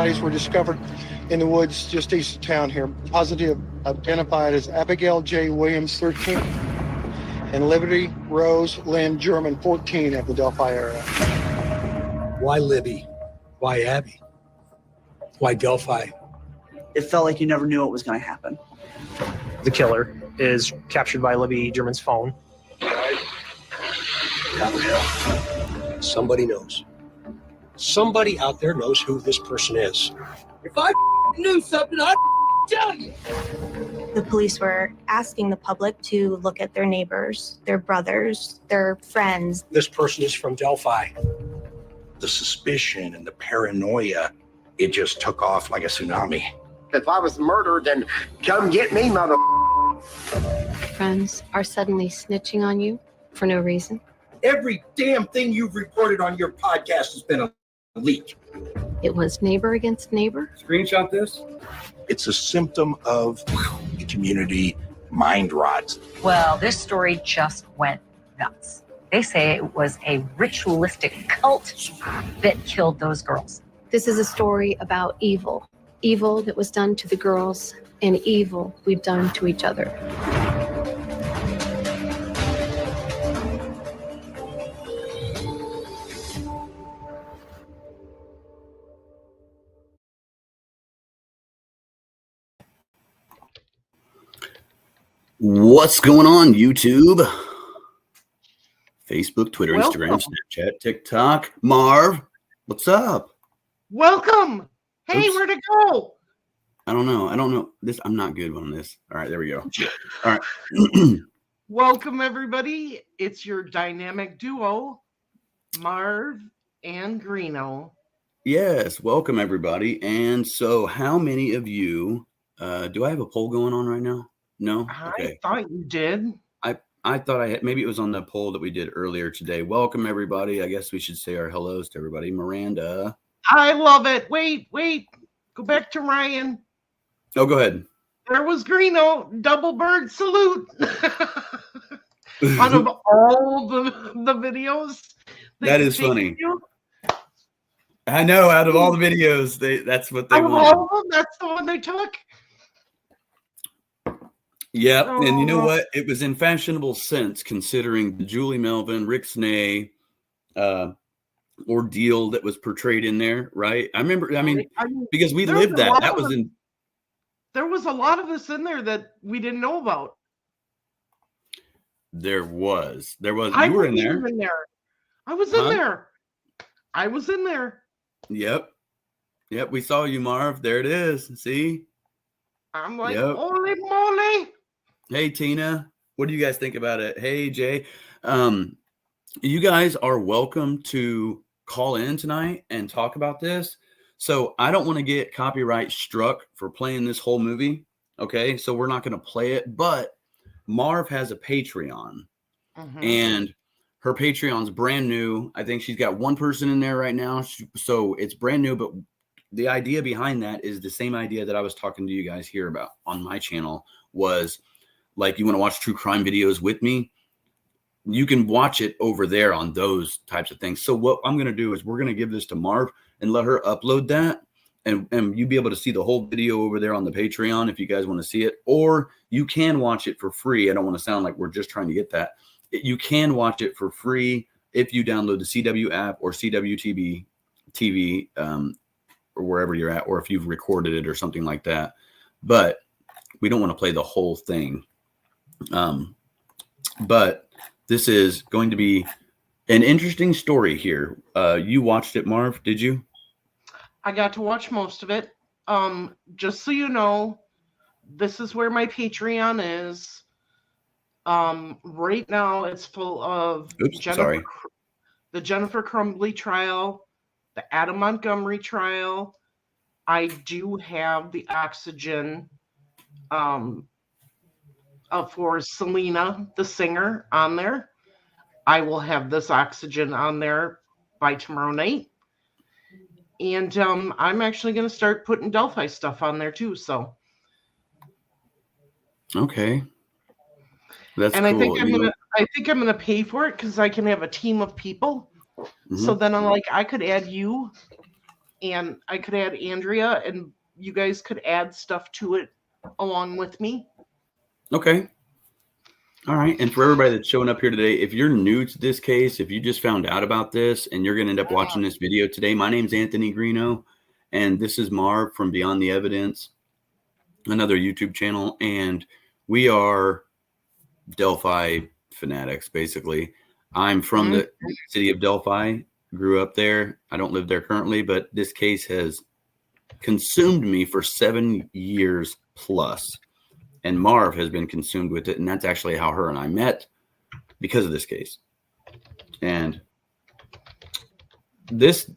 bodies were discovered in the woods just east of town here. Positive identified as Abigail J. Williams, 13, and Liberty Rose Lynn German, 14, of the Delphi area. Why Libby? Why Abby? Why Delphi? It felt like you never knew what was going to happen. The killer is captured by Libby German's phone. Somebody knows. Somebody out there knows who this person is. If I knew something, I'd tell you. The police were asking the public to look at their neighbors, their brothers, their friends. This person is from Delphi. The suspicion and the paranoia, it just took off like a tsunami. If I was murdered, then come get me, mother. Friends are suddenly snitching on you for no reason. Every damn thing you've reported on your podcast has been a leak. It was neighbor against neighbor. Screenshot this. It's a symptom of the community mind rot. Well, this story just went nuts. They say it was a ritualistic cult that killed those girls. This is a story about evil. Evil that was done to the girls and evil we've done to each other. What's going on, YouTube? Facebook, Twitter, Instagram, Snapchat, TikTok. Marv, what's up? Welcome. Hey, Oops. where'd it go? I don't know. I'm not good on this. All right, there we go. All right. Welcome, everybody. It's your dynamic duo, Marv and Greeno. Yes, welcome, everybody. And so how many of you, do I have a poll going on right now? No? Okay. I thought you did. I thought I had, maybe it was on the poll that we did earlier today. Welcome, everybody. I guess we should say our hellos to everybody. Miranda. I love it. Wait. Go back to Ryan. Oh, go ahead. There was Greeno. Double bird salute. Out of all the videos. That is funny. I know. Out of all the videos, that's what they want. All of them, that's the one they took. Yeah, and you know what? It was in fashionable sense, considering the Julie Melvin, Rick Snay ordeal that was portrayed in there, right? I remember. I mean, because we lived that. That was in. There was a lot of this in there that we didn't know about. There was. You were in there. I was in there. I was in there. Yep. We saw you, Marv. There it is. See. I'm like, holy moly. Hey, Tina, what do you guys think about it? Hey, Jay, you guys are welcome to call in tonight and talk about this. So I don't want to get copyright struck for playing this whole movie. Okay, so we're not going to play it. But Marv has a Patreon, and her Patreon's brand new. I think she's got one person in there right now. So it's brand new, but the idea behind that is the same idea that I was talking to you guys here about on my channel was like, you want to watch true crime videos with me? You can watch it over there on those types of things. So what I'm going to do is we're going to give this to Marv and let her upload that. And you'll be able to see the whole video over there on the Patreon if you guys want to see it. Or you can watch it for free. I don't want to sound like we're just trying to get that. You can watch it for free if you download the CW app or CWTV TV, or wherever you're at, or if you've recorded it or something like that. But we don't want to play the whole thing. But this is going to be an interesting story here. You watched it, Marv, did you? I got to watch most of it. Just so you know, this is where my Patreon is. Right now, it's full of the Jennifer Crumbly trial, the Adam Montgomery trial. I do have the Oxygen for Selena, the singer, on there. I will have this Oxygen on there by tomorrow night. And I'm actually going to start putting Delphi stuff on there too. So. Okay. That's and cool. I think I'm gonna pay for it because I can have a team of people. So then I'm like, I could add you and I could add Andrea, and you guys could add stuff to it along with me. Okay. All right. And for everybody that's showing up here today, if you're new to this case, if you just found out about this and you're going to end up watching this video today, my name's Anthony Greeno, and this is Marv from Beyond the Evidence, another YouTube channel. And we are Delphi fanatics, basically. I'm from the city of Delphi, grew up there. I don't live there currently, but this case has consumed me for 7 years plus. And Marv has been consumed with it. And that's actually how her and I met because of this case. And this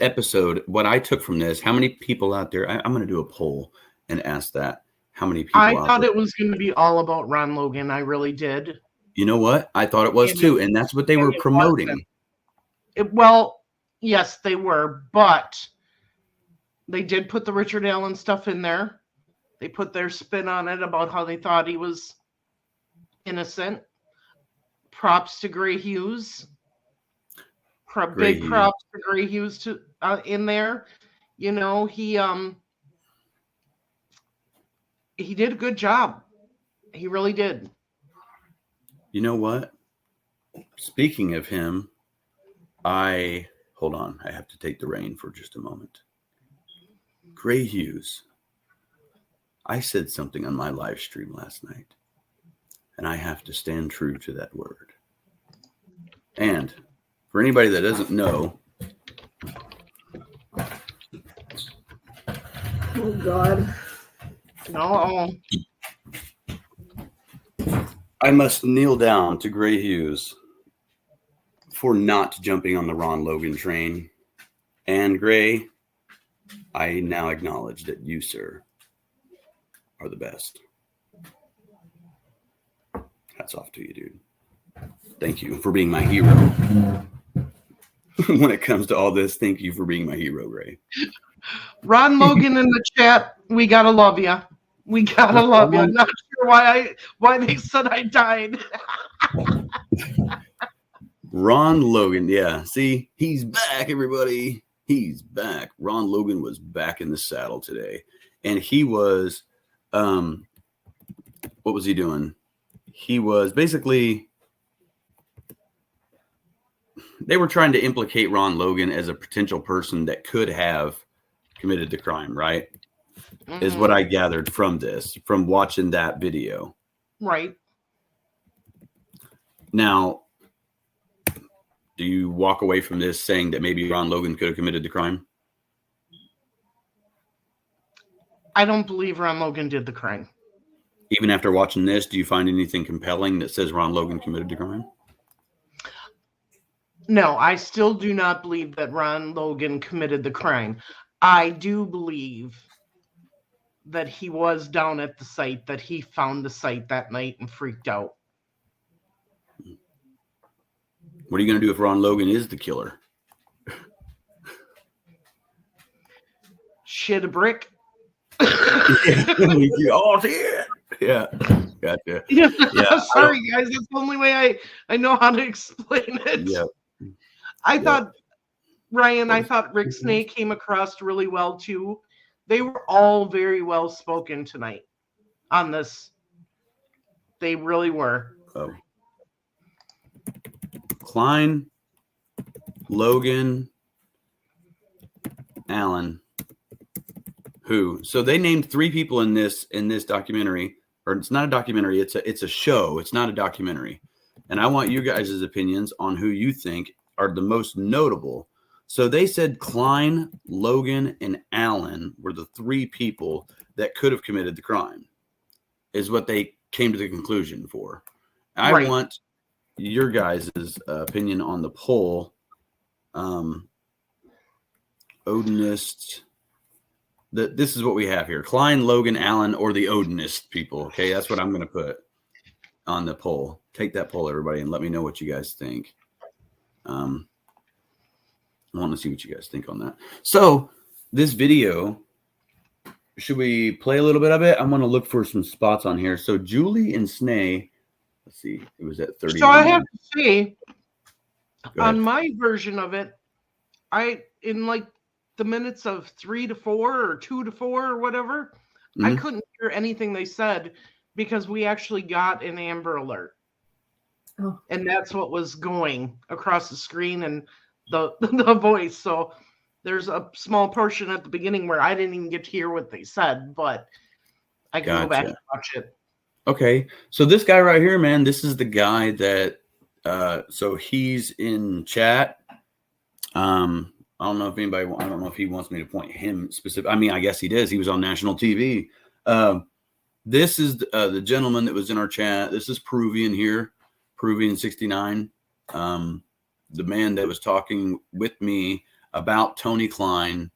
episode, what I took from this, how many people out there, I'm going to do a poll and ask that. How many people I out thought there? it was going to be all about Ron Logan. I really did. You know what? I thought it was too. And that's what they were promoting. Well, yes, they were. But they did put the Richard Allen stuff in there. They put their spin on it about how they thought he was innocent. Props to Gray Hughes. Big props to Gray Hughes to in there. You know, he did a good job. He really did. You know what? Speaking of him, hold on. I have to take the reign for just a moment. Gray Hughes. I said something on my live stream last night, and I have to stand true to that word. And for anybody that doesn't know, Oh, God. No. I must kneel down to Gray Hughes for not jumping on the Ron Logan train. And Gray, I now acknowledge that you, sir, are the best. Hats off to you, dude. Thank you for being my hero. When it comes to all this, thank you for being my hero, Gray. Ron Logan in the chat, we gotta love you. We gotta love you. I'm not sure why they said I died. Ron Logan, yeah. See, he's back, everybody. He's back. Ron Logan was back in the saddle today. And he was, what was he doing? He was basically, they were trying to implicate Ron Logan as a potential person that could have committed the crime, right? Is what I gathered from this, from watching that video. Right. Now, do you walk away from this saying that maybe Ron Logan could have committed the crime? I don't believe Ron Logan did the crime. Even after watching this, do you find anything compelling that says Ron Logan committed the crime? No, I still do not believe that Ron Logan committed the crime. I do believe that he was down at the site, that he found the site that night and freaked out. What are you going to do if Ron Logan is the killer? Shit a brick. Oh, shit. Yeah. Gotcha. Yeah. Yeah. Sorry, guys. That's the only way I know how to explain it. Yeah. I thought, Ryan, I thought Rick Snake came across really well, too. They were all very well spoken tonight on this. They really were. Oh. Klein, Logan, Allen, who? So they named 3 people in this documentary, or it's not a documentary. It's a show. It's not a documentary. And I want you guys' opinions on who you think are the most notable. So they said Klein, Logan, and Allen were the 3 people that could have committed the crime, is what they came to the conclusion for. I want your guys' opinion on the poll. Odinist. This is what we have here. Klein, Logan, Allen, or the Odinist people. Okay, that's what I'm going to put on the poll. Take that poll, everybody, and let me know what you guys think. I want to see what you guys think on that. So this video, should we play a little bit of it? I'm going to look for some spots on here. So Julie and Snay, let's see, it was at 30. So I have to say, on my version of it, in like the minutes of 3 to 4 or 2 to 4 or whatever, I couldn't hear anything they said because we actually got an Amber Alert. Oh. And that's what was going across the screen and the the voice. So there's a small portion at the beginning where I didn't even get to hear what they said, but I can go back and watch it. Okay. So this guy right here, man, this is the guy that so he's in chat. I don't know if anybody, I don't know if he wants me to point him specific. I mean, I guess he does. He was on national TV. This is the gentleman that was in our chat. This is Peruvian here, Peruvian 69. The man that was talking with me about Tony Klein.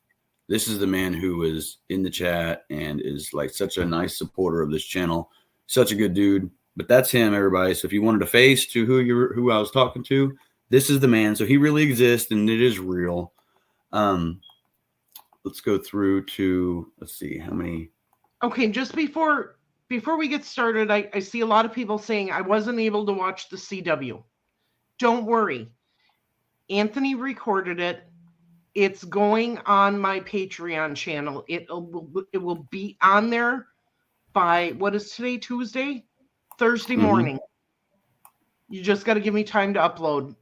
This is the man who was in the chat and is like such a nice supporter of this channel. Such a good dude. But that's him, everybody. So if you wanted a face to who I was talking to, this is the man. So he really exists and it is real. Let's go through to, let's see how many. Okay, just before we get started, I see a lot of people saying I wasn't able to watch the CW. Don't worry. Anthony recorded it. It's going on my Patreon channel. It will be on there by, what is today, Tuesday? Thursday morning. You just got to give me time to upload.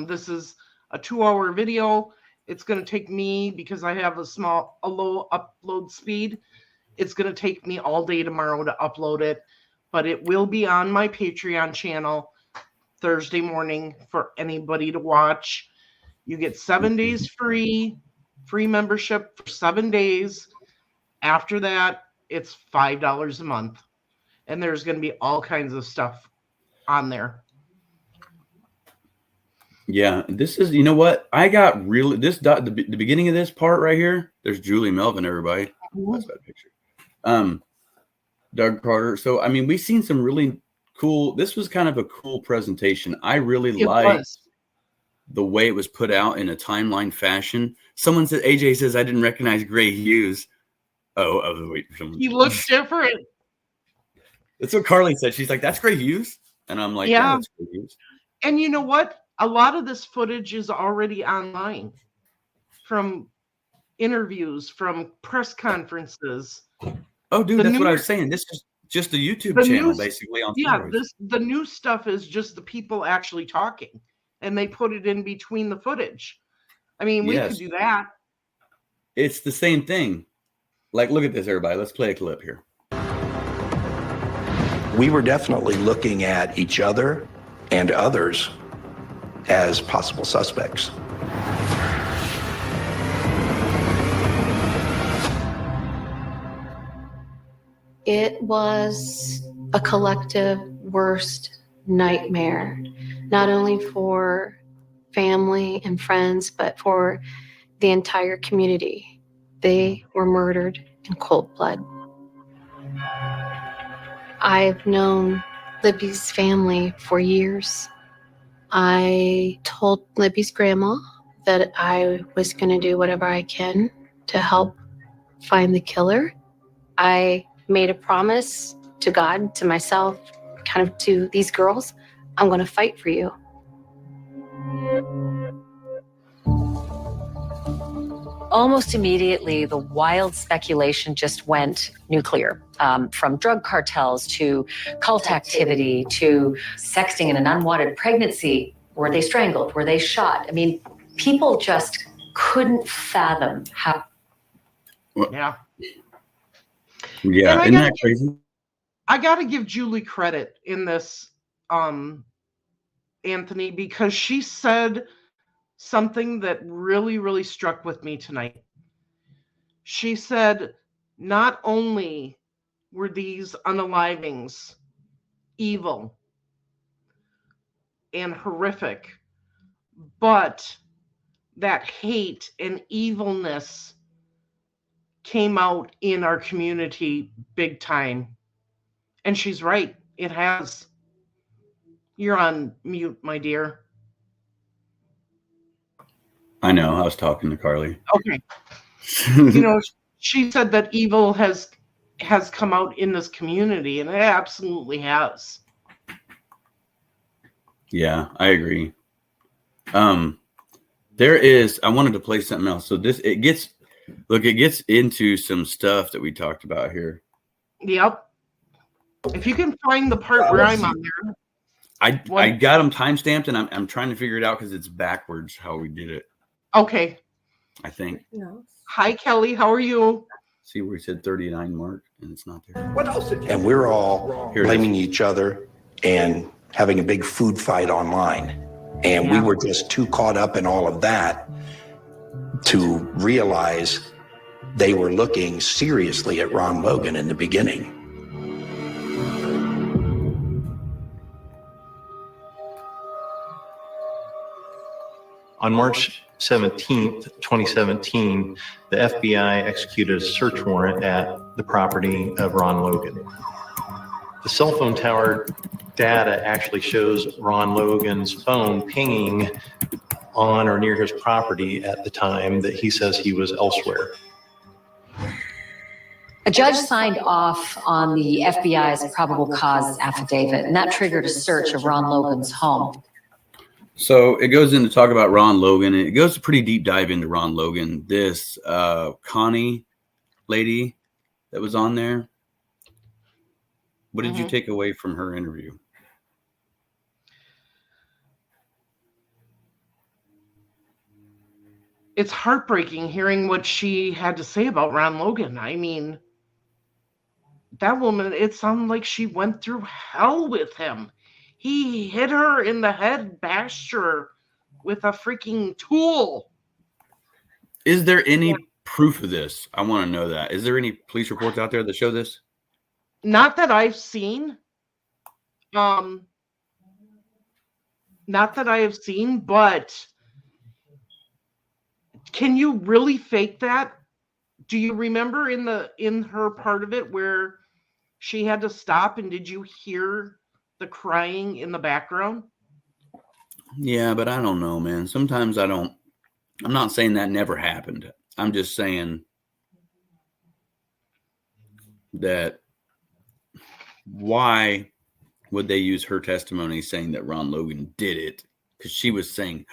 This is a 2-hour video. It's going to take me, because I have a low upload speed, it's going to take me all day tomorrow to upload it. But it will be on my Patreon channel Thursday morning for anybody to watch. You get 7 days free membership for 7 days. After that, it's $5 a month. And there's going to be all kinds of stuff on there. Yeah, this is, you know what? I got really, the beginning of this part right here, there's Julie Melvin, everybody. That's that picture. Doug Carter. So, I mean, we've seen some really cool, this was kind of a cool presentation. I really liked the way it was put out in a timeline fashion. Someone said, AJ says, I didn't recognize Gray Hughes. Oh, I was waiting for someone. He looks different. That's what Carly said. She's like, that's Gray Hughes. And I'm like, yeah, that's Gray Hughes. And you know what? A lot of this footage is already online from interviews, from press conferences. Oh, dude, that's what I was saying. This is just a YouTube channel, basically. On the new stuff is just the people actually talking, and they put it in between the footage. I mean, we could do that. It's the same thing. Like, look at this, everybody. Let's play a clip here. We were definitely looking at each other and others as possible suspects. It was a collective worst nightmare, not only for family and friends, but for the entire community. They were murdered in cold blood. I've known Libby's family for years. I told Libby's grandma that I was going to do whatever I can to help find the killer. I made a promise to God, to myself, kind of to these girls, I'm going to fight for you. Almost immediately, the wild speculation just went nuclear, from drug cartels to cult activity to sexting in an unwanted pregnancy. Were they strangled? Were they shot? I mean, people just couldn't fathom how. Yeah. Yeah, isn't that crazy? I got to give Julie credit in this, Anthony, because she said something that really, really struck with me tonight. She said, not only were these unalivings evil and horrific, but that hate and evilness came out in our community big time. And she's right. It has. You're on mute, my dear. I know. I was talking to Carly. Okay. You know, she said that evil has come out in this community, and it absolutely has. Yeah, I agree. There is. I wanted to play something else. So it gets into some stuff that we talked about here. Yep. If you can find the part where I'm on there. I got them timestamped, and I'm trying to figure it out because it's backwards how we did it. Okay. I think. No. Hi, Kelly. How are you? See where he said 39 mark, and it's not there. What else? And we're all blaming each other and having a big food fight online. And we were just too caught up in all of that to realize they were looking seriously at Ron Logan in the beginning. On March 17th, 2017, the FBI executed a search warrant at the property of Ron Logan. The cell phone tower data actually shows Ron Logan's phone pinging on or near his property at the time that he says he was elsewhere. A judge signed off on the FBI's probable cause affidavit, and that triggered a search of Ron Logan's home. So it goes in to talk about Ron Logan, and it goes a pretty deep dive into Ron Logan. This Connie lady that was on there, what did you take away from her interview? It's heartbreaking hearing what she had to say about Ron Logan. I mean, that woman, it sounded like she went through hell with him. He hit her in the head, bashed her with a freaking tool. Is there any proof of this? I want to know that. Is there any police reports out there that show this? Not that I've seen. Not that I have seen, but can you really fake that? Do you remember in her part of it where she had to stop, and did you hear the crying in the background? Yeah, but I don't know, man. Sometimes I'm not saying that never happened. I'm just saying that why would they use her testimony saying that Ron Logan did it? Because she was saying,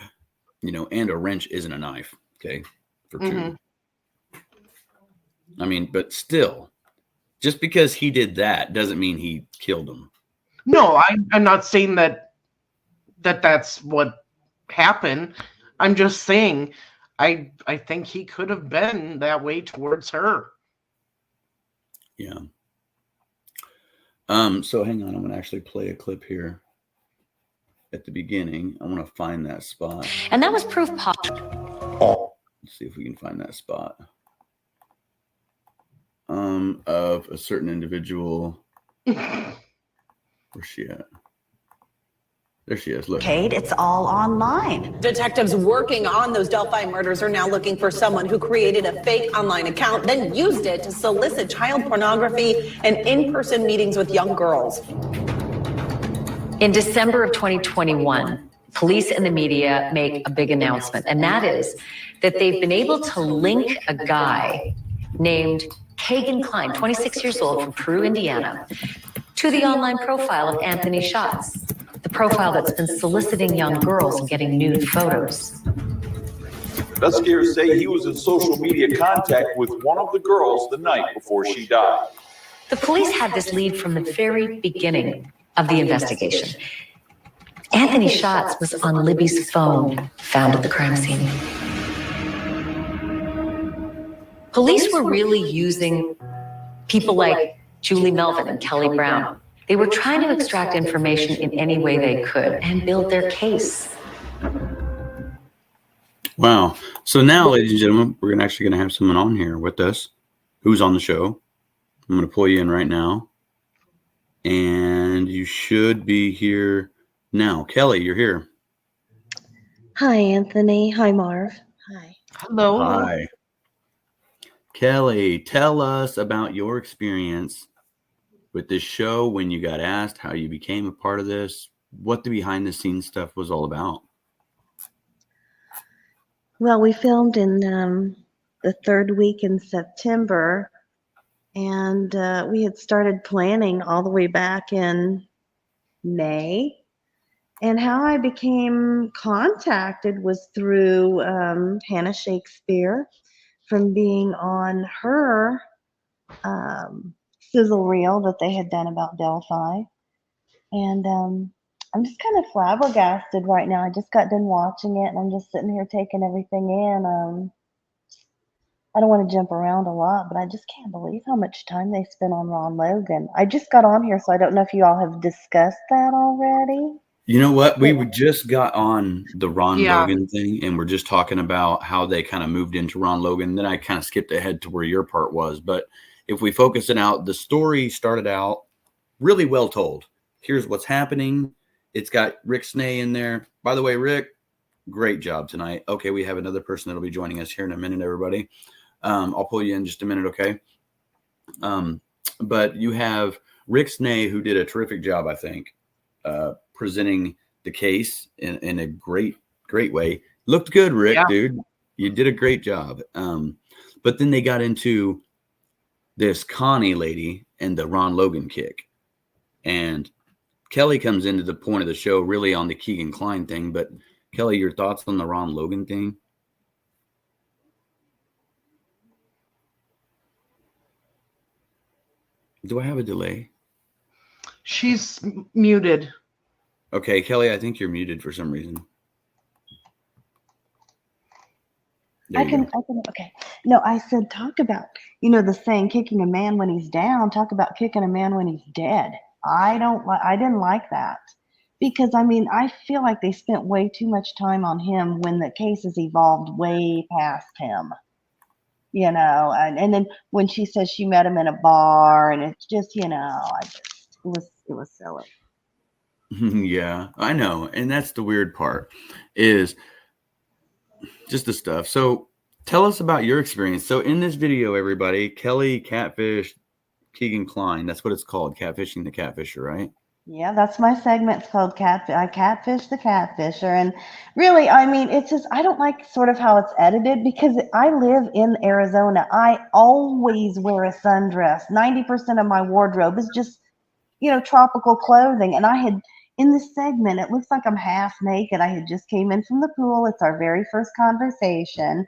and a wrench isn't a knife. Okay. For two. I mean, but still, just because he did that doesn't mean he killed him. No, I'm not saying that's what happened. I'm just saying I think he could have been that way towards her. Yeah. So hang on, I'm gonna actually play a clip here at the beginning. I want to find that spot. And that was proof Let's see if we can find that spot. Of a certain individual. Where's she at? There she is. Look. Kate, it's all online. Detectives working on those Delphi murders are now looking for someone who created a fake online account, then used it to solicit child pornography and in-person meetings with young girls. In December of 2021, police and the media make a big announcement, and that is that they've been able to link a guy named Kagan Klein, 26 years old, from Peru, Indiana, to the online profile of Anthony Schatz, the profile that's been soliciting young girls and getting nude photos. Investigators say he was in social media contact with one of the girls the night before she died. The police had this lead from the very beginning of the investigation. Anthony Schatz was on Libby's phone found at the crime scene. Police were really using people like Julie Melvin and Kelly Brown. They were trying to extract information in any way they could and build their case. Wow. So now, ladies and gentlemen, we're actually going to have someone on here with us who's on the show. I'm going to pull you in right now. And you should be here now. Kelly, you're here. Hi, Anthony. Hi, Marv. Hi. Hello. Hi. Kelly, tell us about your experience with this show, when you got asked, how you became a part of this, what the behind the scenes stuff was all about. Well, we filmed in the third week in September, and we had started planning all the way back in May. And how I became contacted was through Hannah Shakespeare from being on her sizzle reel that they had done about Delphi. And I'm just kind of flabbergasted right now. I just got done watching it and I'm just sitting here taking everything in. I don't want to jump around a lot, but I just can't believe how much time they spent on Ron Logan. I just got on here, so I don't know if you all have discussed that already. You know what? We just got on the Ron Yeah. Logan thing, and we're just talking about how they kind of moved into Ron Logan. And then I kind of skipped ahead to where your part was. But if we focus it out, the story started out really well told. Here's what's happening. It's got Rick Snay in there. By the way, Rick, great job tonight. Okay, we have another person that'll be joining us here in a minute, everybody. I'll pull you in just a minute, okay? But you have Rick Snay, who did a terrific job, I think, presenting the case in a great way. Looked good, Rick, dude. You did a great job. But then they got into this Connie lady and the Ron Logan kick. And Kelly comes into the point of the show really on the Keegan Kline thing. But Kelly, your thoughts on the Ron Logan thing? Do I have a delay? She's muted. Okay, Kelly, I think you're muted for some reason. I can, okay. No, I said, talk about, the saying, kicking a man when he's down, talk about kicking a man when he's dead. I didn't like that because, I feel like they spent way too much time on him when the case has evolved way past him, and then when she says she met him in a bar and it's just, it was silly. Yeah, I know. And that's the weird part is just the stuff. So tell us about your experience. So in this video, everybody, Kelly catfished Keegan Kline. That's what it's called, catfishing the catfisher, right? Yeah, that's my segment. It's called I Catfish the Catfisher. And really, it's just, I don't like sort of how it's edited because I live in Arizona. I always wear a sundress. 90% of my wardrobe is just, tropical clothing. And I had, in this segment, it looks like I'm half naked. I had just came in from the pool. It's our very first conversation.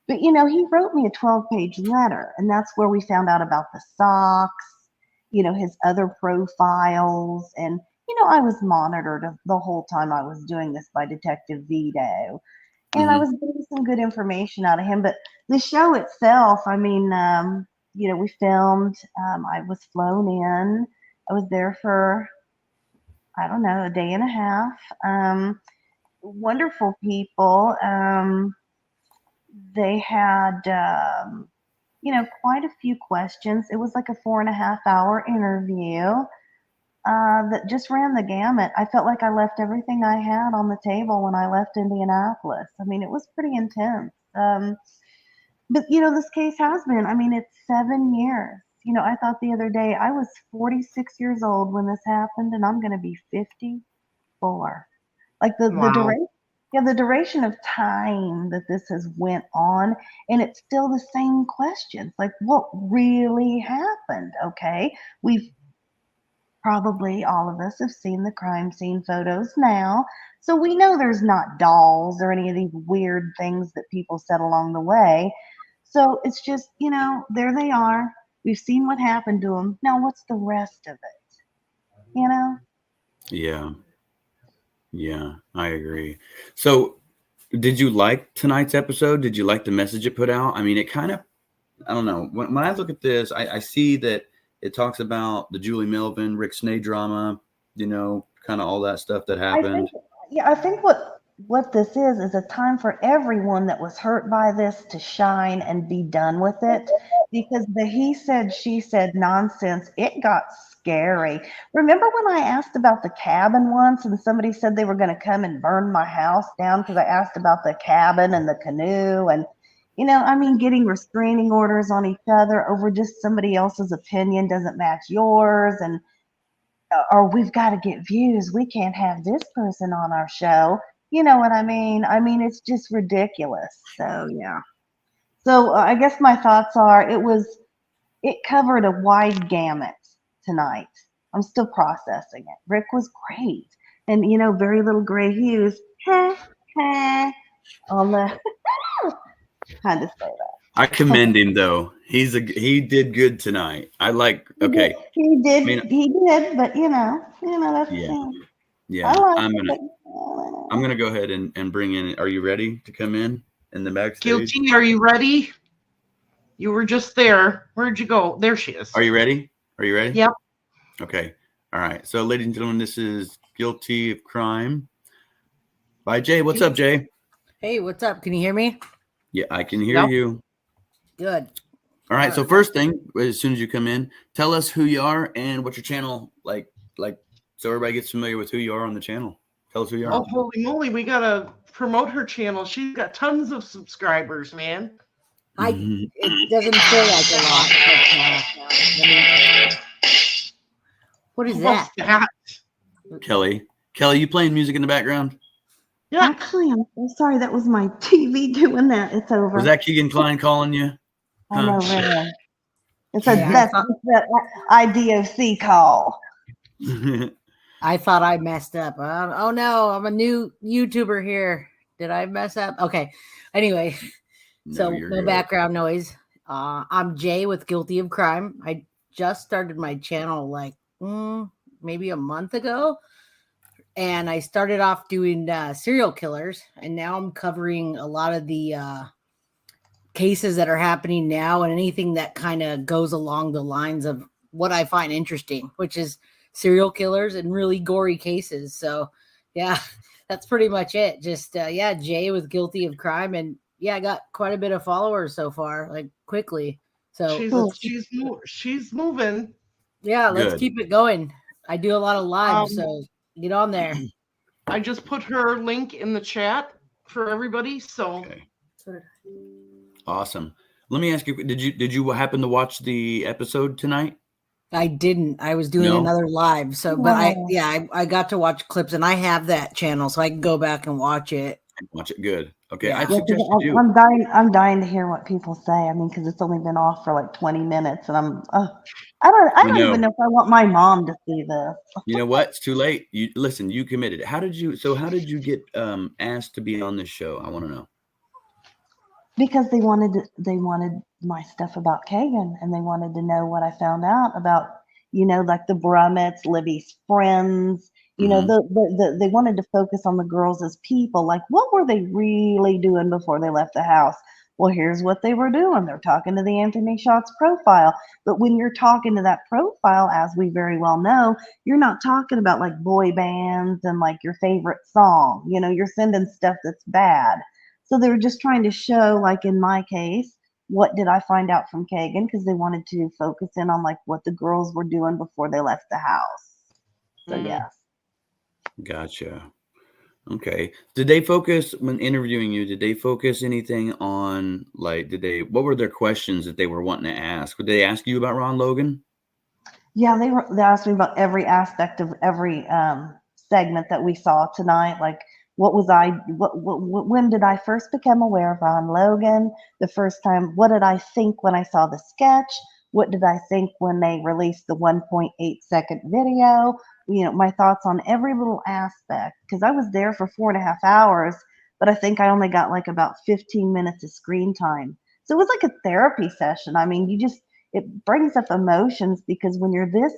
But, he wrote me a 12-page letter. And that's where we found out about the socks, his other profiles. And, I was monitored the whole time I was doing this by Detective Vito. And I was getting some good information out of him. But the show itself, we filmed. I was flown in. I was there for, I don't know, a day and a half. Wonderful people. They had, quite a few questions. It was like a 4.5-hour interview that just ran the gamut. I felt like I left everything I had on the table when I left Indianapolis. It was pretty intense. But, this case has been, it's 7 years. I thought the other day I was 46 years old when this happened, and I'm going to be 54. Like the duration. Yeah, the duration of time that this has went on, and it's still the same questions. Like, what really happened? Okay, we've probably all of us have seen the crime scene photos now, so we know there's not dolls or any of these weird things that people said along the way. So it's just, there they are. We've seen what happened to them. Now, what's the rest of it? Yeah, I agree. So did you like tonight's episode? Did you like the message it put out? It kind of, I don't know. When I look at this, I see that it talks about the Julie Melvin, Rick Snay drama, kind of all that stuff that happened. I think what this is a time for everyone that was hurt by this to shine and be done with it, because the he said, she said nonsense, it got scary. Remember when I asked about the cabin once and somebody said they were going to come and burn my house down because I asked about the cabin and the canoe and, getting restraining orders on each other over just somebody else's opinion doesn't match yours, and or we've got to get views. We can't have this person on our show. You know what I mean? It's just ridiculous. So, yeah. So I guess my thoughts are it covered a wide gamut tonight. I'm still processing it. Rick was great. and very little gray hues. Heh, heh, on the had to say that. I commend him though. He did good tonight. I like. Okay. He did. I mean, He did. But that's yeah. I Yeah. like I'm it. gonna But, I'm gonna go ahead and bring in. Are you ready to come in the backstage? Guilty, are you ready? You were just there. Where'd you go? There she is. Are you ready? Are you ready? Yep. Okay. All right. So, ladies and gentlemen, this is Guilty of Crime by Jay. What's up, Jay? Hey, what's up? Can you hear me? Yeah, I can hear you. Good. All right. So first thing, as soon as you come in, tell us who you are and what's your channel like, so everybody gets familiar with who you are on the channel. Tell us who you are. Oh, holy moly. We got to promote her channel. She's got tons of subscribers, man. It doesn't feel like a lot, but what is What's that? Kelly, you playing music in the background? Yeah. Actually, I'm so sorry. That was my TV doing that. It's over. Was that Keegan Klein calling you? I know, really. It's Yeah. that IDOC call. I thought I messed up. Oh no, I'm a new YouTuber here. Did I mess up? Okay. Anyway, so you're no good. background noise. I'm Jay with Guilty of Crime. I just started my channel like maybe a month ago. And I started off doing serial killers, and now I'm covering a lot of the cases that are happening now and anything that kind of goes along the lines of what I find interesting, which is serial killers and really gory cases. So, yeah, that's pretty much it. Just, Jay with Guilty of Crime. And yeah, I got quite a bit of followers so far, like quickly. So she's moving. Yeah, let's Good. keep it going. I do a lot of live, so get on there. I just put her link in the chat for everybody. So Awesome. Let me ask you, did you happen to watch the episode tonight? I didn't. I was doing No? another live. So, but I got to watch clips, and I have that channel, so I can go back and watch it. Watch it. Good. Okay. Yeah. I suggest you do. I'm dying to hear what people say. I mean, because it's only been off for like 20 minutes, and I don't know. even know if I want my mom to see this. You know what? It's too late. You listen. You committed. How did you get asked to be on this show? I want to know. Because they wanted my stuff about Kagan, and they wanted to know what I found out about, like the Brummets, Libby's friends. They wanted to focus on the girls as people. Like, what were they really doing before they left the house? Well, here's what they were doing. They're talking to the Anthony Schatz profile. But when you're talking to that profile, as we very well know, you're not talking about like boy bands and like your favorite song. You're sending stuff that's bad. So they were just trying to show, like in my case, what did I find out from Kagan? Because they wanted to focus in on like what the girls were doing before they left the house. So yes. Gotcha. Okay. Did they focus when interviewing you? Did they focus anything on like? What were their questions that they were wanting to ask? Did they ask you about Ron Logan? Yeah, they asked me about every aspect of every segment that we saw tonight. Like, when did I first become aware of Ron Logan? The first time, what did I think when I saw the sketch? What did I think when they released the 1.8-second video? My thoughts on every little aspect, because I was there for 4.5 hours, but I think I only got like about 15 minutes of screen time. So it was like a therapy session. I mean, it brings up emotions, because when you're this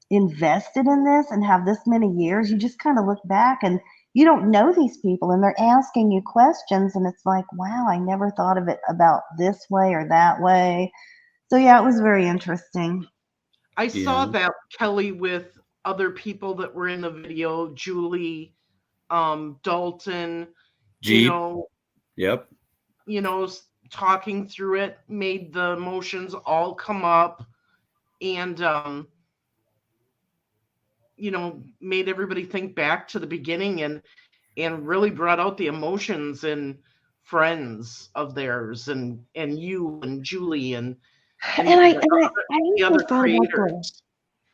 invested in this and have this many years, you just kind of look back and you don't know these people, and they're asking you questions, and it's like, wow, I never thought of it about this way or that way. So yeah, it was very interesting. I saw that, Kelly, with other people that were in the video, Julie, Dalton, Jeep. Yep. Talking through it made the emotions all come up, and made everybody think back to the beginning, and really brought out the emotions and friends of theirs, and you and Julie and I the also other thought creators.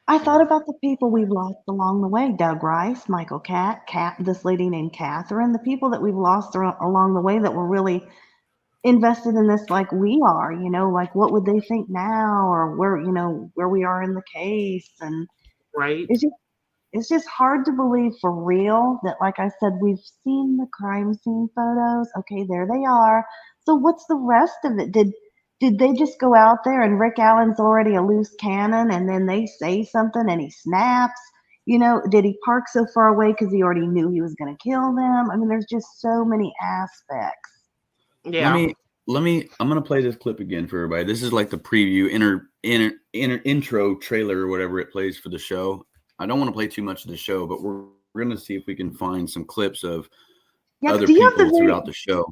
I thought about the people we've lost along the way: Doug Rice, Michael Cat, this lady named Catherine, the people that we've lost along the way that were really invested in this like we are, like what would they think now, or where we are in the case. And right. it's just hard to believe for real that, like I said, we've seen the crime scene photos. Okay, there they are. So what's the rest of it? Did they just go out there and Rick Allen's already a loose cannon and then they say something and he snaps? You know, did he park so far away because he already knew he was going to kill them? I mean, there's just so many aspects. Yeah. Let me I'm gonna play this clip again for everybody. This is like the preview intro trailer or whatever it plays for the show. I don't want to play too much of the show, but we're gonna see if we can find some clips of other people throughout the show.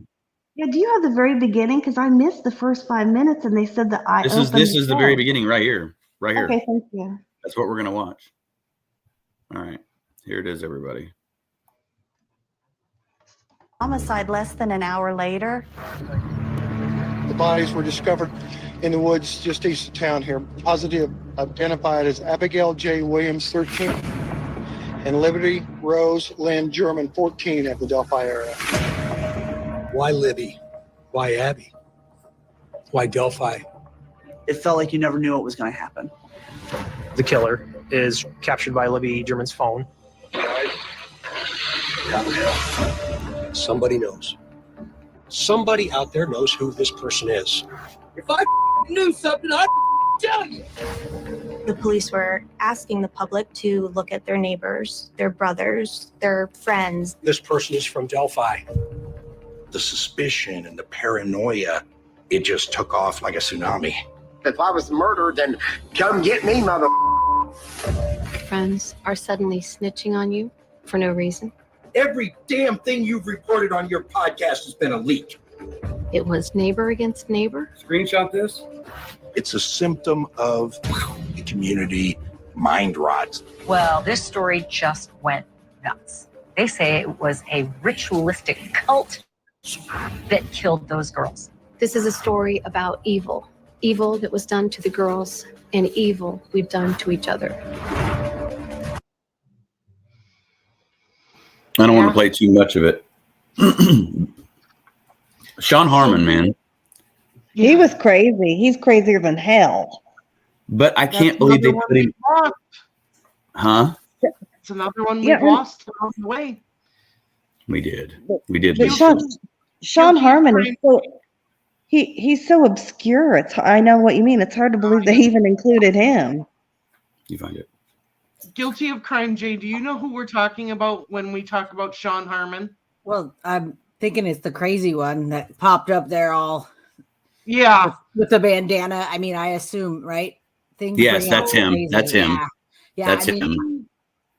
Yeah, do you have the very beginning? Because I missed the first 5 minutes and they said that I This opened is the very beginning right here. Right here. Okay, thank you. That's what we're gonna watch. All right. Here it is, everybody. Homicide less than an hour later. The bodies were discovered in the woods just east of town here. Positive identified as Abigail J. Williams, 13, and Liberty Rose Lynn German, 14, of the Delphi area. Why Libby? Why Abby? Why Delphi? It felt like you never knew what was going to happen. The killer is captured by Libby German's phone. Somebody knows. Somebody out there knows who this person is. If I knew something, I'd tell you. The police were asking the public to look at their neighbors, their brothers, their friends. This person is from Delphi. The suspicion and the paranoia, it just took off like a tsunami. If I was murdered, then come get me, mother. Friends are suddenly snitching on you for no reason. Every damn thing you've reported on your podcast has been a leak. It was neighbor against neighbor. Screenshot this. It's a symptom of the community mind rot. Well, this story just went nuts. They say it was a ritualistic cult that killed those girls. This is a story about evil. Evil that was done to the girls and evil we've done to each other. I don't want to play too much of it. Sean Harmon, man. He was crazy. He's crazier than hell. But I can't believe they put him. Huh? It's another one we lost along the way. We did. We did. But Sean Harmon is so he's so obscure. I know what you mean. It's hard to believe they even included him. You find it. Guilty of crime, Jay. Do you know who we're talking about when we talk about Sean Harmon? Well, I'm thinking it's the crazy one that popped up there all. Yeah. With the bandana. I mean, I assume, right? Things Yes, that's him. crazy. That's him. Yeah. Yeah, that's I mean, him.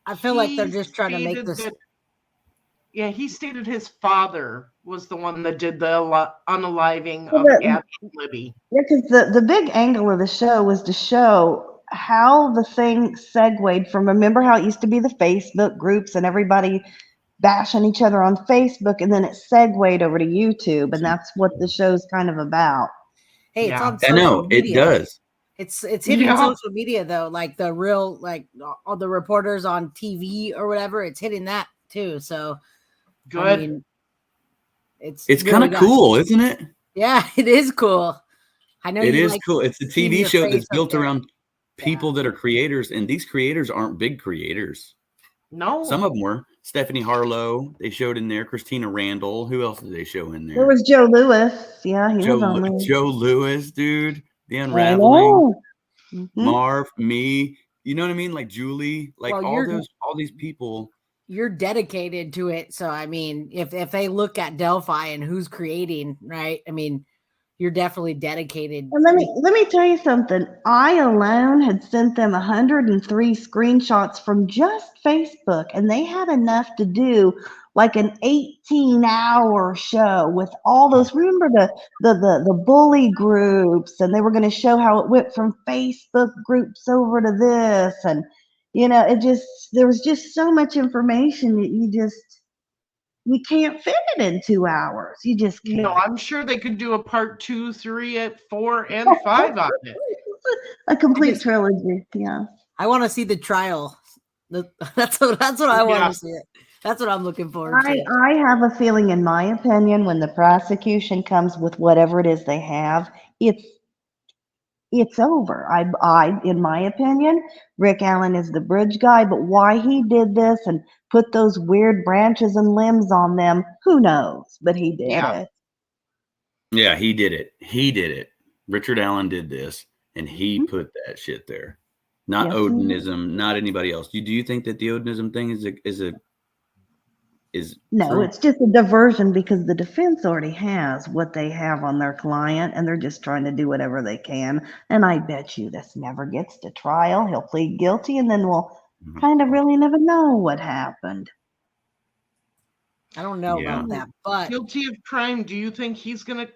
I feel like they're just trying to make this. Yeah, he stated his father was the one that did the unaliving Well, of Abby and Libby. Yeah, because the big angle of the show was to show how the thing segued from, remember how it used to be the Facebook groups and everybody bashing each other on Facebook, and then it segued over to YouTube, and that's what the show's kind of about. Hey, it's on I social know media. it does. It's hitting social media though, like the real, like all the reporters on TV or whatever. It's hitting that too. So good. I mean, it's It's really kind of got- cool, isn't it? Yeah, it is cool. I know It you is like cool. It's a seeing TV your show face that's up built there. around people that are creators, and these creators aren't big creators. No. Some of them were. Stephanie Harlow, they showed in there. Christina Randall. Who else did they show in there? There was Joe Lewis. Yeah, he was on there. Joe Lewis, dude. The I Unraveling. know. Mhm. Marv, me. You know what I mean? Like Julie. Like Well, all these people. You're dedicated to it. So I mean, if they look at Delphi and who's creating, right? I mean, you're definitely dedicated. And let me tell you something. I alone had sent them 103 screenshots from just Facebook, and they had enough to do like an 18-hour show with all those. Remember the bully groups, and they were going to show how it went from Facebook groups over to this, and there was just so much information that you can't fit it in 2 hours. You just can't. No, I'm sure they could do a part 2, 3, 4, and 5 on it. A complete trilogy. Yeah. I want to see the trial. That's what I want to see. It. That's what I'm looking forward to. I have a feeling, in my opinion, when the prosecution comes with whatever it is they have, it's it's over. In my opinion, Rick Allen is the bridge guy, but why he did this and put those weird branches and limbs on them, who knows? But he did it. Yeah, he did it. He did it. Richard Allen did this, and he put that shit there. Not Yes, Odinism, not anybody else. Do you think that the Odinism thing is No, true? it's just a diversion because the defense already has what they have on their client and they're just trying to do whatever they can. And I bet you this never gets to trial. He'll plead guilty and then we'll kind of really never know what happened. I don't know about that, but guilty of crime. Do you think he's going to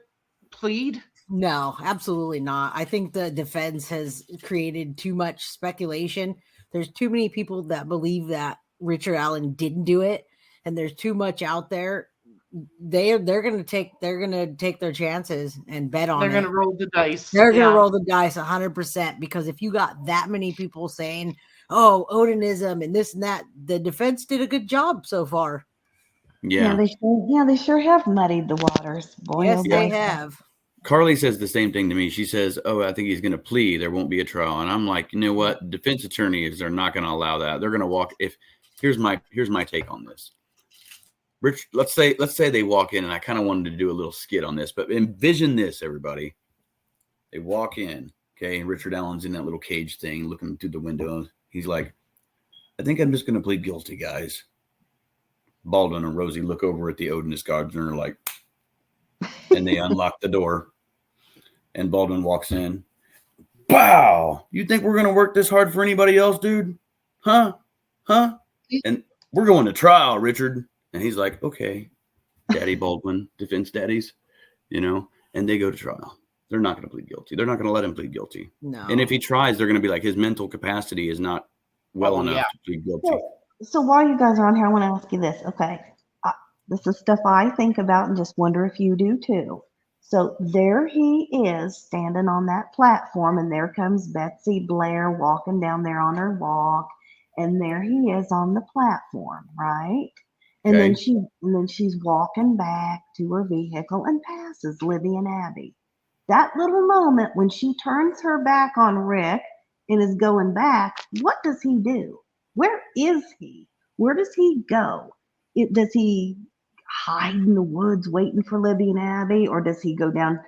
plead? No, absolutely not. I think the defense has created too much speculation. There's too many people that believe that Richard Allen didn't do it, and there's too much out there. They're gonna take their chances and bet on it. They're going to roll the dice. They're gonna roll the dice 100% because if you got that many people saying, "Oh, Odinism and this and that," the defense did a good job so far. Yeah. They sure have muddied the waters. Boy, Yes, oh boy. they have. Carly says the same thing to me. She says, "Oh, I think he's going to plead. There won't be a trial." And I'm like, you know what? Defense attorneys are not going to allow that. They're going to walk. Here's my take on this. Rich, let's say they walk in, and I kind of wanted to do a little skit on this, but envision this, everybody. They walk in, okay, and Richard Allen's in that little cage thing, looking through the window. He's like, "I think I'm just going to plead guilty, guys." Baldwin and Rosie look over at the Odinist guards and are like, and they unlock the door. And Baldwin walks in. Wow! You think we're going to work this hard for anybody else, dude? Huh? And we're going to trial, Richard. And he's like, okay, Daddy Baldwin, defense daddies, and they go to trial. They're not going to plead guilty. They're not going to let him plead guilty. No. And if he tries, they're going to be like, his mental capacity is not well enough to plead guilty. So while you guys are on here, I want to ask you this. Okay. This is stuff I think about and just wonder if you do too. So there he is standing on that platform, and there comes Betsy Blair walking down there on her walk, and there he is on the platform, right? And then she's walking back to her vehicle and passes Libby and Abby. That little moment when she turns her back on Rick and is going back, what does he do? Where is he? Where does he go? Does he hide in the woods waiting for Libby and Abby, or does he go down,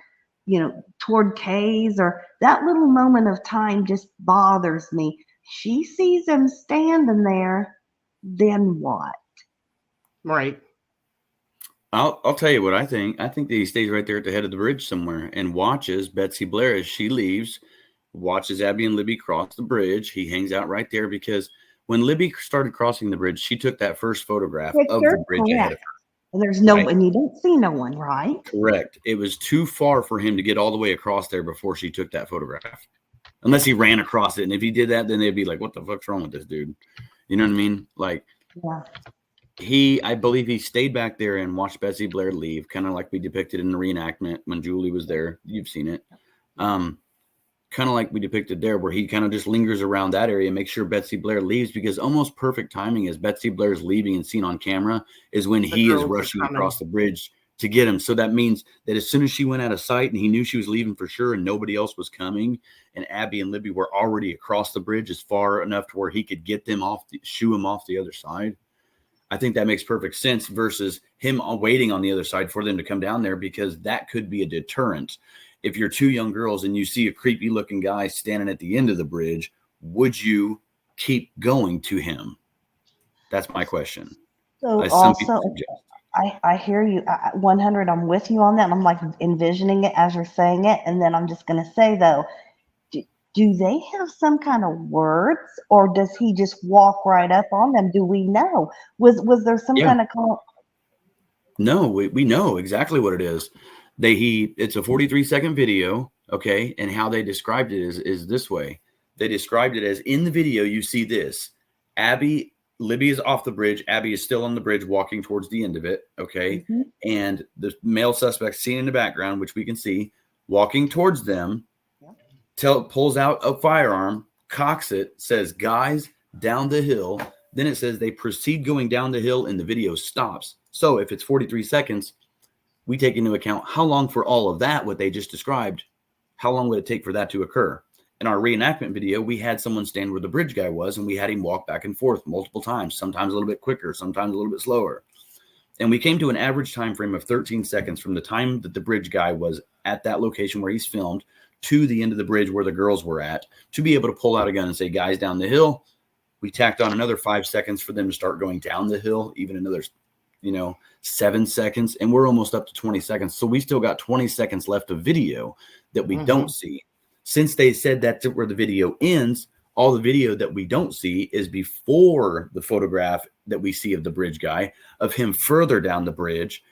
toward Kay's? Or that little moment of time just bothers me. She sees him standing there, then what? Right. I'll tell you what I think. I think that he stays right there at the head of the bridge somewhere and watches Betsy Blair as she leaves, watches Abby and Libby cross the bridge. He hangs out right there because when Libby started crossing the bridge, she took that first photograph of the bridge ahead of her. And there's no, and you don't see no one, right? Correct. It was too far for him to get all the way across there before she took that photograph. Unless he ran across it. And if he did that, then they'd be like, what the fuck's wrong with this dude? You know what I mean? Like, I believe he stayed back there and watched Betsy Blair leave, kind of like we depicted in the reenactment when Julie was there. You've seen it. Kind of like we depicted there, where he kind of just lingers around that area and makes sure Betsy Blair leaves, because almost perfect timing as Betsy Blair's leaving and seen on camera is when he is rushing across the bridge to get him. So that means that as soon as she went out of sight and he knew she was leaving for sure and nobody else was coming, and Abby and Libby were already across the bridge as far enough to where he could get them off, shoo him off the other side. I think that makes perfect sense versus him waiting on the other side for them to come down there, because that could be a deterrent. If you're two young girls and you see a creepy looking guy standing at the end of the bridge, would you keep going to him? That's my question. So also, I hear you 100. I'm with you on that. I'm like envisioning it as you're saying it. And then I'm just going to say, though, do they have some kind of words, or does he just walk right up on them? Do we know? Was there some kind of No, we know exactly what it is. It's a 43-second video, okay? And how they described it is this way. They described it as, in the video, you see this. Libby is off the bridge. Abby is still on the bridge walking towards the end of it, okay? Mm-hmm. And the male suspect seen in the background, which we can see, walking towards them, pulls out a firearm, cocks it, says, guys, down the hill. Then it says they proceed going down the hill and the video stops. So if it's 43 seconds, we take into account how long for all of that, what they just described, how long would it take for that to occur? In our reenactment video, we had someone stand where the bridge guy was, and we had him walk back and forth multiple times, sometimes a little bit quicker, sometimes a little bit slower. And we came to an average time frame of 13 seconds from the time that the bridge guy was at that location where he's filmed to the end of the bridge where the girls were at, to be able to pull out a gun and say, guys, down the hill. We tacked on another 5 seconds for them to start going down the hill, even another 7 seconds, and we're almost up to 20 seconds. So we still got 20 seconds left of video that we don't see. Since they said that's where the video ends, all the video that we don't see is before the photograph that we see of the bridge guy, of him further down the bridge,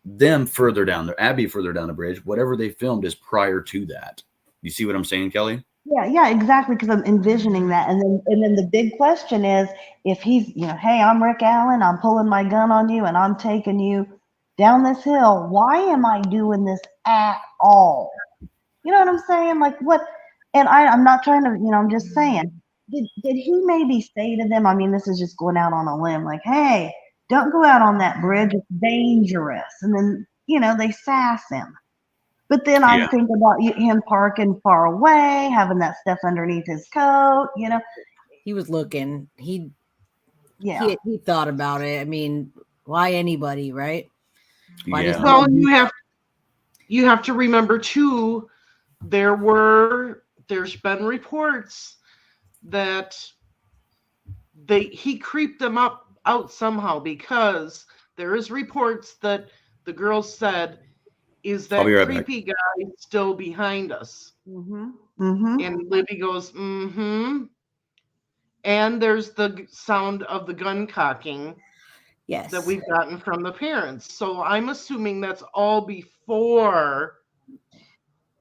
them further down the Abby further down the bridge. Whatever they filmed is prior to that. You see what I'm saying, Kelly? Yeah, exactly. Because I'm envisioning that, and then the big question is, if he's, hey, I'm Rick Allen, I'm pulling my gun on you, and I'm taking you down this hill. Why am I doing this at all? You know what I'm saying? Like what? And I'm not trying to, I'm just saying. Did he maybe say to them? I mean, this is just going out on a limb. Like, hey, don't go out on that bridge. It's dangerous. And then they sass him. But then I'm thinking about him parking far away, having that stuff underneath his coat. He was looking. He thought about it. I mean, why anybody, right? Well, you have to remember too. There's been reports that he creeped them out somehow, because there is reports that the girls said, is that creepy guy still behind us? And Libby goes, and there's the sound of the gun cocking that we've gotten from the parents. So I'm assuming that's all before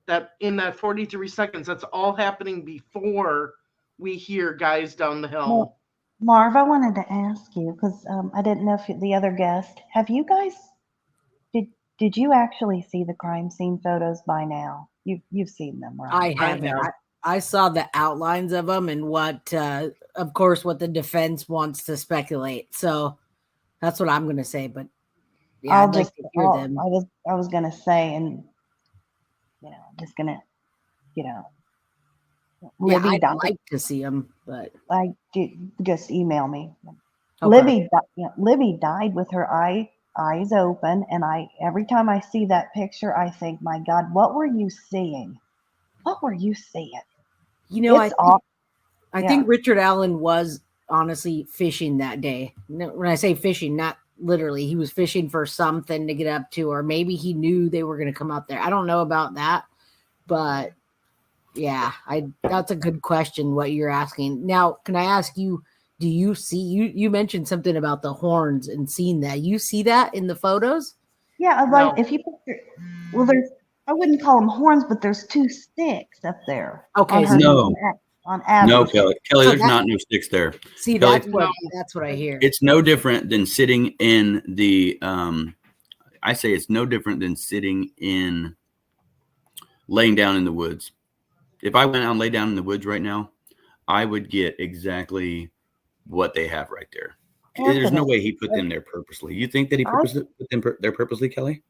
that. In that 43 seconds, that's all happening before we hear guys down the hill. Well, Marv, I wanted to ask you, because I didn't know if the other guest, have you guys, did you actually see the crime scene photos by now? You've seen them, right? I haven't. I saw the outlines of them and what, of course, what the defense wants to speculate. So that's what I'm going to say. But yeah, I'd like to hear them. I was going to say, and I'm just going to, Libby I'd like to see them, but just email me. Okay. Libby died with her eyes open, and every time I see that picture, I think, my God, what were you seeing? What were you seeing? I think Richard Allen was honestly fishing that day. When I say fishing, not literally, he was fishing for something to get up to, or maybe he knew they were going to come out there. I don't know about that, but yeah, that's a good question, what you're asking. Now, can I ask you, do you see, you mentioned something about the horns and seeing that. You see that in the photos? Yeah, like if you picture, I wouldn't call them horns, but there's 2 sticks up there. Okay. On average. No, Kelly, there's not no sticks there. See, Kelly, that's what I hear. It's no different than sitting in the, I say it's no different than laying down in the woods. If I went out and lay down in the woods right now, I would get exactly what they have right there. Definitely. There's no way he put them there purposely. You think that he put them there purposely, Kelly?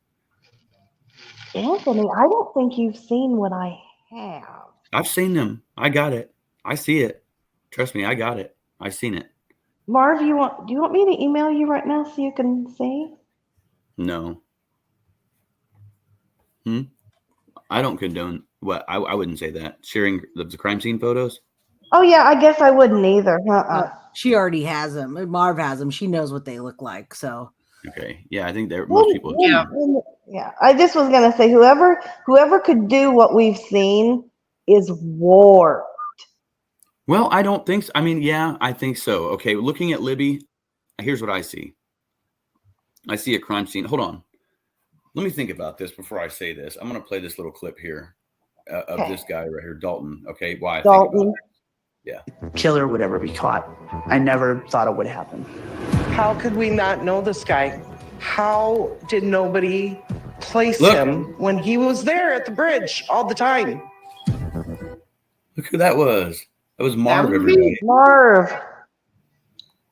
Anthony, I don't think you've seen what I have. I've seen them. I got it. I see it. Trust me, I got it. I've seen it. Marv, do you want me to email you right now so you can see? No. I don't condone what I wouldn't say that. Sharing the crime scene photos? Oh yeah, I guess I wouldn't either. She already has them. Marv has them. She knows what they look like. So okay. Yeah, I think most people Yeah. I just was gonna say whoever could do what we've seen is warped. Well, I don't think so. I mean, yeah, I think so. Okay, looking at Libby, here's what I see. I see a crime scene. Hold on. Let me think about this before I say this. I'm going to play this little clip here of this guy right here, Dalton. Okay, why I think about it. Yeah. Killer would ever be caught. I never thought it would happen. How could we not know this guy? How did nobody place him when he was there at the bridge all the time? Look who that was. That was Marv, everybody. Marv.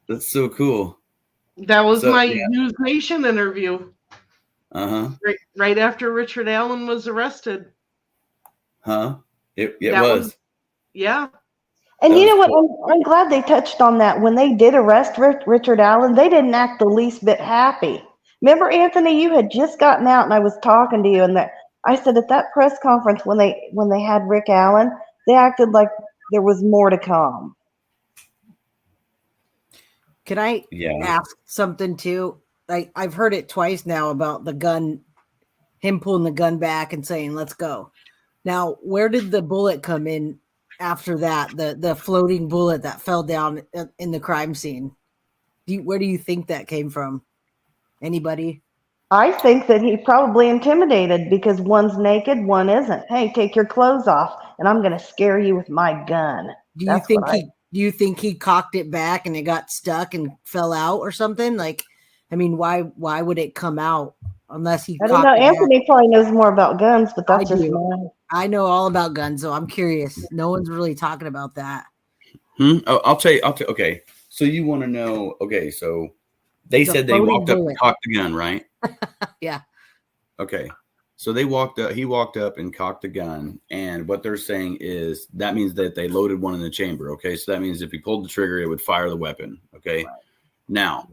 That's so cool. That was my News Nation interview. Uh-huh. Right after Richard Allen was arrested. Huh? It That was. Yeah. And That you was know what? cool. I'm glad they touched on that. When they did arrest Richard Allen, they didn't act the least bit happy. Remember, Anthony, you had just gotten out, and I was talking to you, and that I said at that press conference when they had Rick Allen, they acted like there was more to come. Can I ask something too? I've heard it twice now about the gun, him pulling the gun back and saying, "Let's go." Now, where did the bullet come in after that? The floating bullet that fell down in the crime scene. Where do you think that came from? Anybody? I think that he probably intimidated because one's naked, one isn't. Hey, take your clothes off, and I'm going to scare you with my gun. Do you think he cocked it back and it got stuck and fell out or something? Like, I mean, why would it come out unless he I don't know. cocked it back? Anthony probably knows more about guns, but that's I just do. mine. I know all about guns, so I'm curious. No one's really talking about that. Oh, I'll tell you. Okay. So you want to know? Okay. So they The said they floating walked up bullet. and cocked the gun, right? Yeah. Okay. So they walked up. He walked up and cocked the gun, and what they're saying is that means that they loaded one in the chamber. Okay. So that means if he pulled the trigger, it would fire the weapon. Okay. Right. Now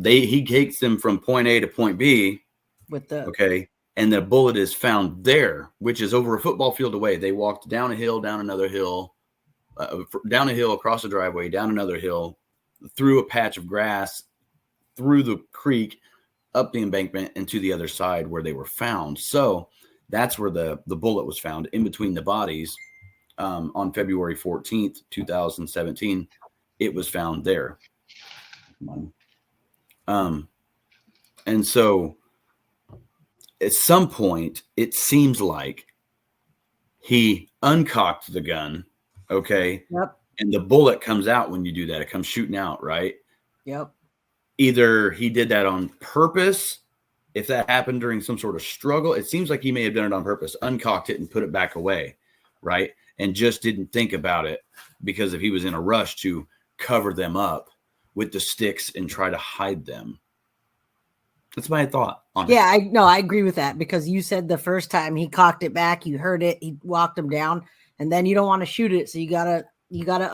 he takes them from point A to point B. With the and the bullet is found there, which is over a football field away. They walked down a hill, down another hill, down a hill, across a driveway, down another hill, through a patch of grass, through the creek, up the embankment, and to the other side where they were found. So that's where the bullet was found, in between the bodies, on February 14th, 2017. It was found there. And so at some point, it seems like he uncocked the gun, okay? Yep. And the bullet comes out when you do that. It comes shooting out, right? Yep. Either he did that on purpose, if that happened during some sort of struggle. It seems like he may have done it on purpose, uncocked it and put it back away, right? And just didn't think about it because if he was in a rush to cover them up with the sticks and try to hide them. That's my thought. Honestly. Yeah, I agree with that because you said the first time he cocked it back, you heard it, he walked him down, and then you don't want to shoot it, so you gotta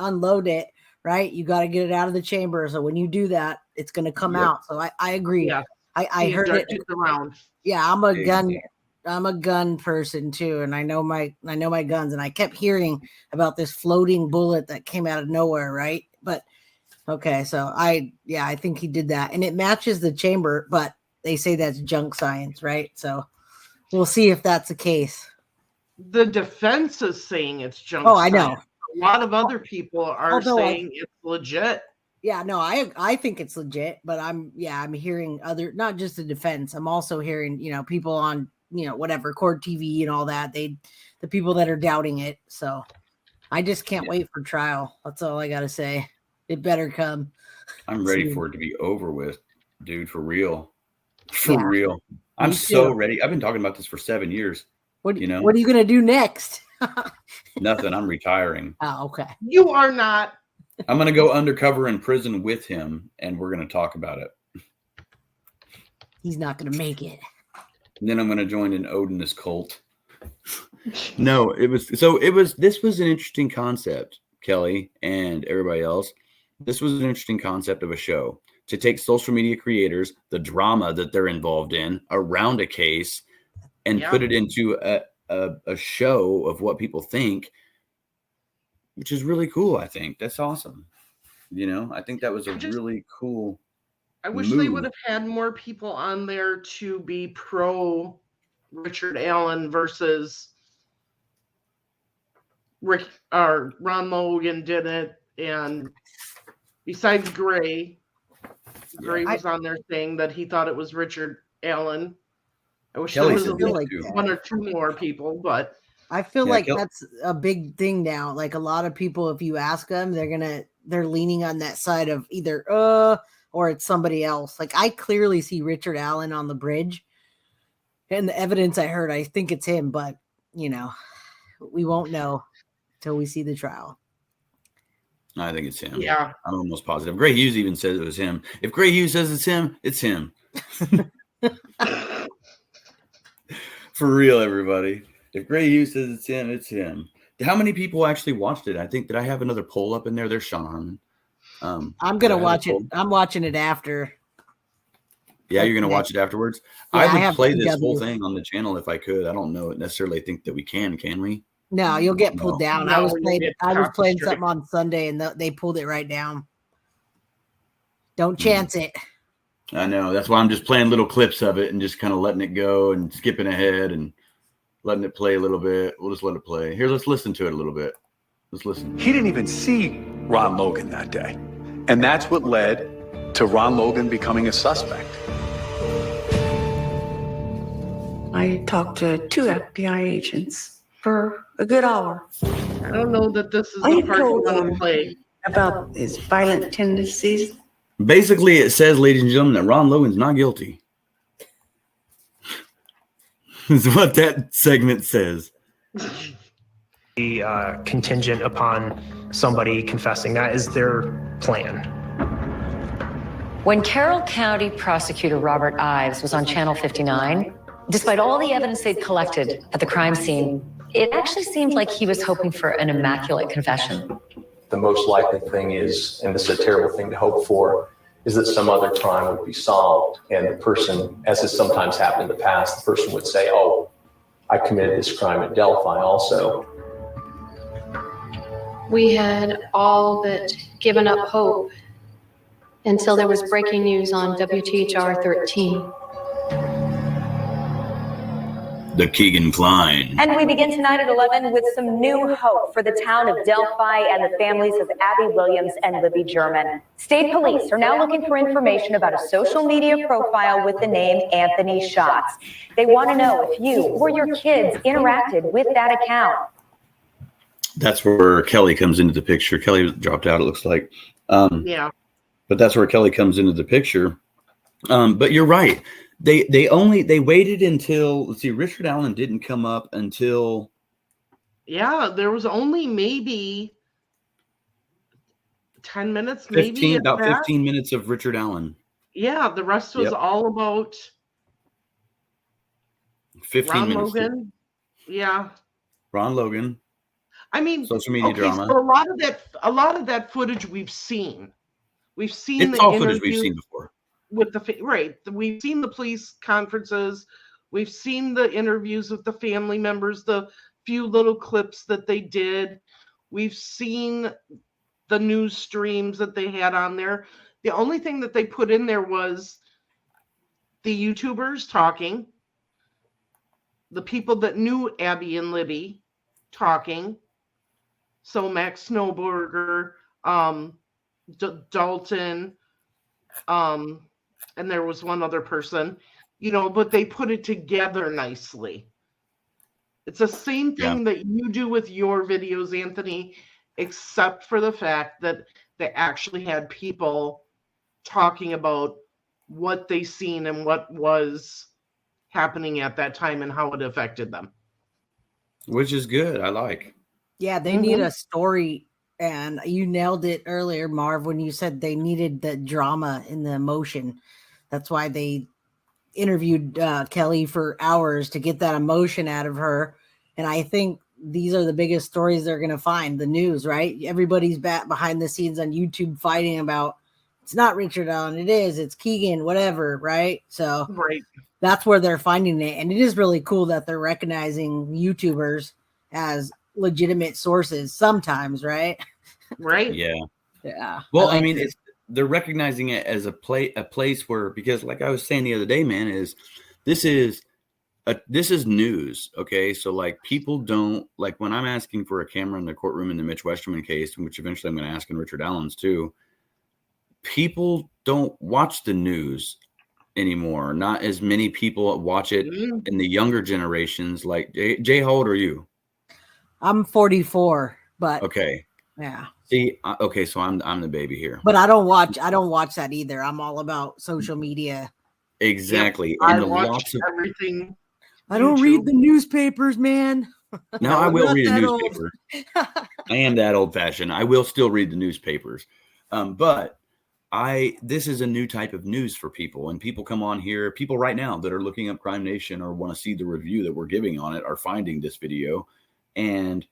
unload it, right? You gotta get it out of the chamber. So when you do that, it's gonna come out. So I agree. Yeah. I heard it around. Yeah, I'm a gun person too, and I know my guns, and I kept hearing about this floating bullet that came out of nowhere, right? But okay, so I think he did that, and it matches the chamber, but they say that's junk science, right? So we'll see if that's the case. The defense is saying it's junk Oh, I science. know. A lot of other people are saying it's legit. Yeah, no, I think it's legit, but I'm hearing other, not just the defense. I'm also hearing, people on, whatever, Court TV and all that. The people that are doubting it. So I just can't wait for trial. That's all I got to say. It better come. I'm ready for it to be over with, dude, for real. For real. I'm so ready. I've been talking about this for 7 years. What are you going to do next? Nothing. I'm retiring. Oh, okay. You are not. I'm going to go undercover in prison with him, and we're going to talk about it. He's not going to make it. And then I'm going to join an Odinist cult. No, this was an interesting concept, Kelly and everybody else. This was an interesting concept of a show to take social media creators, the drama that they're involved in around a case, and put it into a show of what people think, which is really cool. I think that's awesome. I think that was a really cool. I wish they would have had more people on there to be pro Richard Allen versus Rick or Ron Logan did it, and besides Gray was on there saying that he thought it was Richard Allen. I wish there was one or two more people, but I feel like that's a big thing now. Like a lot of people, if you ask them, they're leaning on that side of either or it's somebody else. Like I clearly see Richard Allen on the bridge, and the evidence I heard, I think it's him, but we won't know till we see the trial. I think it's him. Yeah. I'm almost positive. Gray Hughes even says it was him. If Gray Hughes says it's him, it's him. For real, everybody. If Gray Hughes says it's him, it's him. How many people actually watched it? I think that I have another poll up in there. There's Sean Harmon. I'm gonna watch it. I'm watching it after. Yeah, you're gonna watch it afterwards. Yeah, I would have play this CW. whole thing on the channel if I could. I don't know necessarily think that we can we? No, you'll get pulled No. down. No, I was you'll playing. get I was playing copy strike. something on Sunday, and they pulled it right down. Don't chance it. I know. That's why I'm just playing little clips of it and just kind of letting it go and skipping ahead and letting it play a little bit. We'll just let it play. Here, let's listen to it a little bit. Let's listen. He didn't even see Ron Logan that day. And that's what led to Ron Logan becoming a suspect. I talked to 2 FBI agents for a good hour. I don't know that this is I the part you told want them to play. about his violent tendencies. Basically, it says, ladies and gentlemen, that Ron Logan's not guilty. Is what that segment says. Be contingent upon somebody confessing. That is their plan. When Carroll County Prosecutor Robert Ives was on Channel 59, despite all the evidence they'd collected at the crime scene, it actually seemed like he was hoping for an immaculate confession. The most likely thing is, and this is a terrible thing to hope for, is that some other crime would be solved and the person, as has sometimes happened in the past, the person would say, oh, I committed this crime at Delphi also. We had all but given up hope until there was breaking news on WTHR 13. The Keegan Klein. And we begin tonight at 11 with some new hope for the town of Delphi and the families of Abby Williams and Libby German. State police are now looking for information about a social media profile with the name Anthony Shots. They want to know if you or your kids interacted with that account. That's where Kelly comes into the picture. Kelly dropped out, it looks like. Yeah. But that's where Kelly comes into the picture. But you're right. They waited until, let's see, Richard Allen didn't come up until. Yeah, there was only maybe 10 minutes, maybe about 15 minutes of Richard Allen. Yeah, the rest was all about 15 Ron minutes. Logan. Yeah. Ron Logan. I mean, social media drama. So a lot of that footage we've seen. We've seen It's the all footage we've interview seen before. with the right. We've seen the police conferences. We've seen the interviews with the family members, the few little clips that they did. We've seen the news streams that they had on there. The only thing that they put in there was the YouTubers talking, the people that knew Abby and Libby talking. So Max Snowberger, Dalton, and there was one other person, but they put it together nicely. It's the same thing that you do with your videos, Anthony, except for the fact that they actually had people talking about what they seen and what was happening at that time and how it affected them. Which is good. I like. Yeah, they need a story, and you nailed it earlier, Marv, when you said they needed the drama and the emotion. That's why they interviewed Kelly for hours to get that emotion out of her. And I think these are the biggest stories they're going to find, the news, right? Everybody's back behind the scenes on YouTube fighting about, it's not Richard Allen, it's Keegan, whatever, right? So that's where they're finding it. And it is really cool that they're recognizing YouTubers as legitimate sources sometimes, right? Right. Yeah. Yeah. Well, I mean, they're recognizing it as a place where, because like I was saying the other day, man, this is news. Okay. So like people don't, like when I'm asking for a camera in the courtroom in the Mitch Westerman case, which eventually I'm going to ask in Richard Allen's too, people don't watch the news anymore. Not as many people watch it in the younger generations. Like Jay, how old are you? I'm 44, but okay. Yeah. See, okay, so I'm the baby here. But I don't watch that either. I'm all about social media. Exactly. Yep. And I watch everything. I don't read the newspapers, man. No, I will read a old. newspaper. I am that old fashioned. I will still read the newspapers. But this is a new type of news for people, and people come on here, people right now that are looking up Crime Nation or want to see the review that we're giving on it are finding this video. And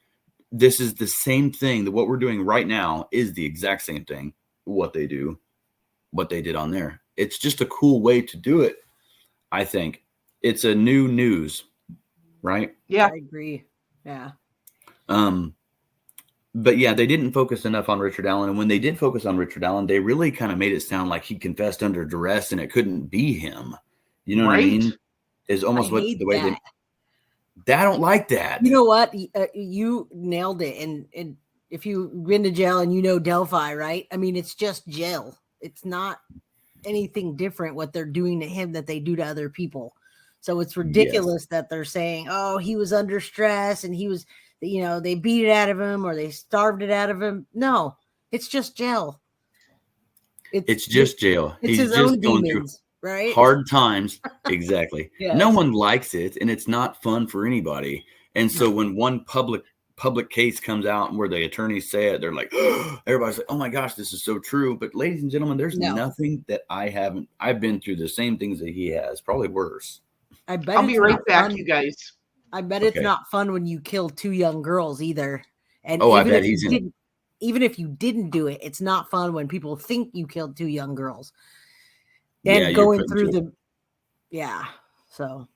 this is the same thing that what we're doing right now is the exact same thing. What they did on there. It's just a cool way to do it. I think it's a new news, right? Yeah, I agree. Yeah. But yeah, they didn't focus enough on Richard Allen. And when they did focus on Richard Allen, they really kind of made it sound like he confessed under duress and it couldn't be him. You know what I mean? Is almost what the way I don't like that. You know what? You nailed it. And if you've been to jail and you know Delphi, right? I mean, it's just jail. It's not anything different what they're doing to him that they do to other people. So it's ridiculous that they're saying, oh, he was under stress and he was, you know, they beat it out of him or they starved it out of him. No, it's just jail. It's just jail. It's He's his just own going demons, right? hard times. Exactly. Yes. No one likes it, and it's not fun for anybody. And so when one public case comes out and where the attorneys say it, they're like, oh, everybody's like, oh my gosh, this is so true. But ladies and gentlemen, there's nothing that I've been through the same things that he has, probably worse. I bet I'll be right back, you guys. I bet it's not fun when you kill 2 young girls either. And I even bet even if you didn't do it, it's not fun when people think you killed 2 young girls. And going through so.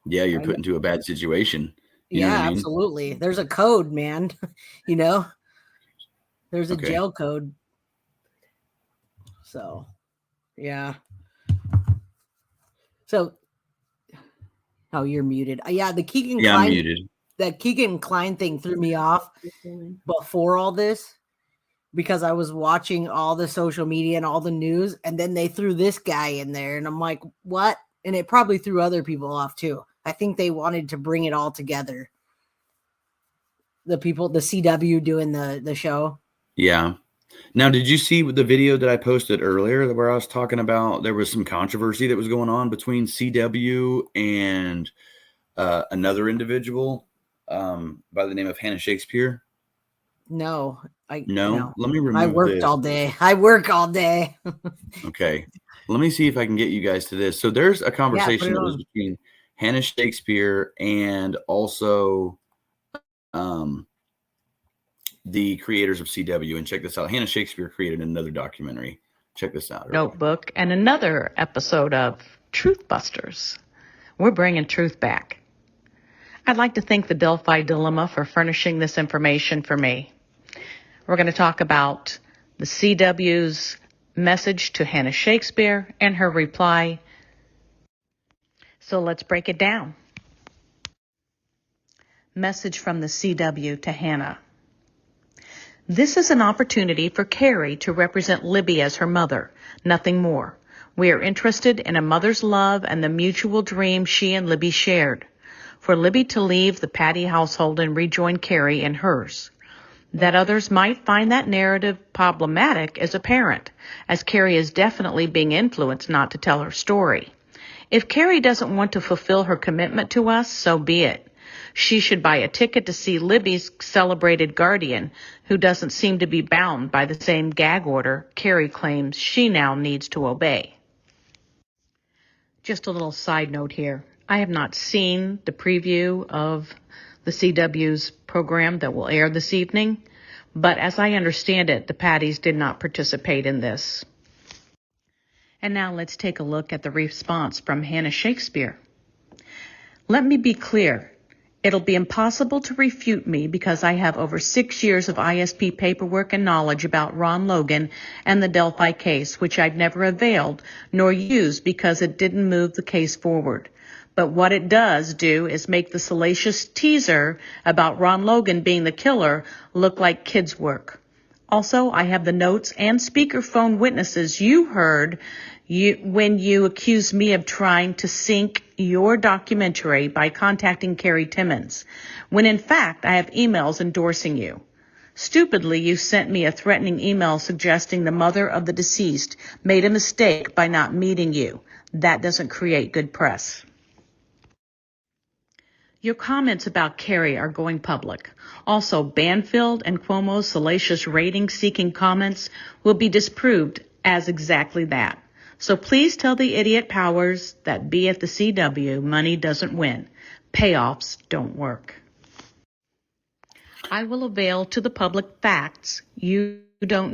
Yeah, you're put into a bad situation. You know what I mean? Absolutely. There's a code, man. You know, there's a jail code. So, yeah. So, oh, you're muted. Yeah, the Keegan Klein. I'm muted. That Keegan Klein thing threw me off before all this because I was watching all the social media and all the news, and then they threw this guy in there, and I'm like, what? And it probably threw other people off too. I think they wanted to bring it all together. The people, the CW doing the show. Yeah. Now, did you see the video that I posted earlier where I was talking about there was some controversy that was going on between CW and another individual by the name of Hannah Shakespeare? No. No? Let me remove I worked this. all day. I work all day. Okay. Let me see if I can get you guys to this. So there's a conversation that was between Hannah Shakespeare and also the creators of CW. And check this out. Hannah Shakespeare created another documentary. Check this out. Notebook and another episode of Truth Busters. We're bringing truth back. I'd like to thank the Delphi Dilemma for furnishing this information for me. We're going to talk about the CW's message to Hannah Shakespeare and her reply. So let's break it down. Message from the CW to Hannah. This is an opportunity for Carrie to represent Libby as her mother, nothing more. We are interested in a mother's love and the mutual dream she and Libby shared. For Libby to leave the Patty household and rejoin Carrie in hers. That others might find that narrative problematic is apparent, as Carrie is definitely being influenced not to tell her story. If Carrie doesn't want to fulfill her commitment to us, so be it. She should buy a ticket to see Libby's celebrated guardian, who doesn't seem to be bound by the same gag order Carrie claims she now needs to obey. Just a little side note here. I have not seen the preview of the CW's program that will air this evening, but as I understand it, the Patties did not participate in this. And now let's take a look at the response from Hannah Shakespeare. Let me be clear. It'll be impossible to refute me because I have over 6 years of ISP paperwork and knowledge about Ron Logan and the Delphi case, which I've never availed nor used because it didn't move the case forward. But what it does do is make the salacious teaser about Ron Logan being the killer look like kids' work. Also, I have the notes and speakerphone witnesses you heard when you accused me of trying to sink your documentary by contacting Carrie Timmons, when in fact I have emails endorsing you. Stupidly, you sent me a threatening email suggesting the mother of the deceased made a mistake by not meeting you. That doesn't create good press. Your comments about Carrie are going public. Also, Banfield and Cuomo's salacious rating-seeking comments will be disproved as exactly that. So please tell the idiot powers that be at the CW money doesn't win. Payoffs don't work. I will avail to the public facts you don't